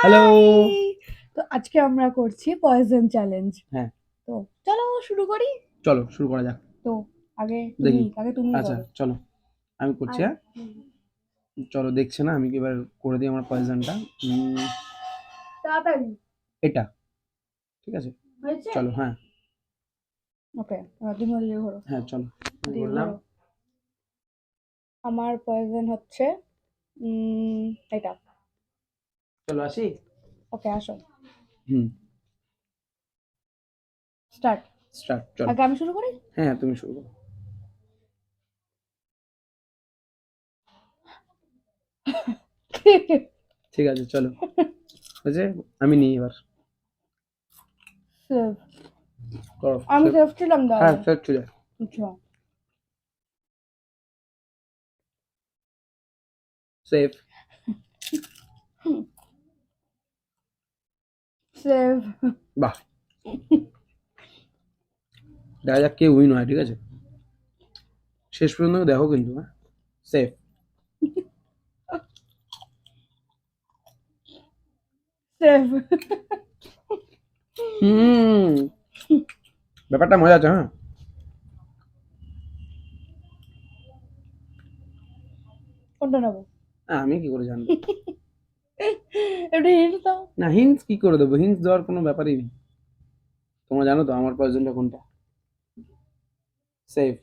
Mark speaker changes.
Speaker 1: Hello.
Speaker 2: তো আজকে আমরা করছি পয়জন চ্যালেঞ্জ।
Speaker 1: হ্যাঁ,
Speaker 2: তো চলো শুরু করি।
Speaker 1: চলো শুরু করা যাক।
Speaker 2: তো
Speaker 1: দেখি।
Speaker 2: আগে তুমি
Speaker 1: আচ্ছা,
Speaker 2: করো।
Speaker 1: চলো। আমি করছি,
Speaker 2: আর
Speaker 1: হ্যাঁ? চলো, দেখছে না? আমি এবার করে দিই আমার পয়জনটা।
Speaker 2: তাড়াতাড়ি
Speaker 1: এটা। ঠিক আছে?
Speaker 2: হয়েছে।
Speaker 1: চলো, হ্যাঁ।
Speaker 2: ওকে, তুমি ওদিকে ঘোরো।
Speaker 1: হ্যাঁ, চলো। আমি
Speaker 2: ওদিকে
Speaker 1: বললাম।
Speaker 2: ঘোরো। আমার পয়জন হচ্ছে এটা।
Speaker 1: চলো আসি।
Speaker 2: ওকে, আসো।
Speaker 1: হুম,
Speaker 2: স্টার্ট।
Speaker 1: স্টার্ট, চলো।
Speaker 2: আগে আমি শুরু করি।
Speaker 1: হ্যাঁ, তুমি শুরু করো। ঠিক আছে, চলো। হয়েছে? আমি নিই এবার।
Speaker 2: সেভ।
Speaker 1: করো,
Speaker 2: আমি
Speaker 1: সেভ।
Speaker 2: সেভ ছিলাম
Speaker 1: হ্যাঁ,
Speaker 2: তাহলে।
Speaker 1: সেভ চলে।
Speaker 2: আচ্ছা।
Speaker 1: সেভ।
Speaker 2: সেভ।
Speaker 1: বাহ! দেখা যাক কে উইন হয়, ঠিক আছে? শেষ পর্যন্ত দেখো কিন্তু, হ্যাঁ? সেভ।
Speaker 2: সেভ।
Speaker 1: হুম, ব্যাপারটা মজা আছে, হ্যাঁ?
Speaker 2: কোনটা নেবো?
Speaker 1: আমি কি করে জানবো?
Speaker 2: একটু হিন্ট দাও।
Speaker 1: না, হিন্টস কি করে দেবো? হিন্টস দেওয়ার কোনো ব্যাপারই নেই। তোমরা জানো তো আমার পয়জনটা কোনটা? সেভ।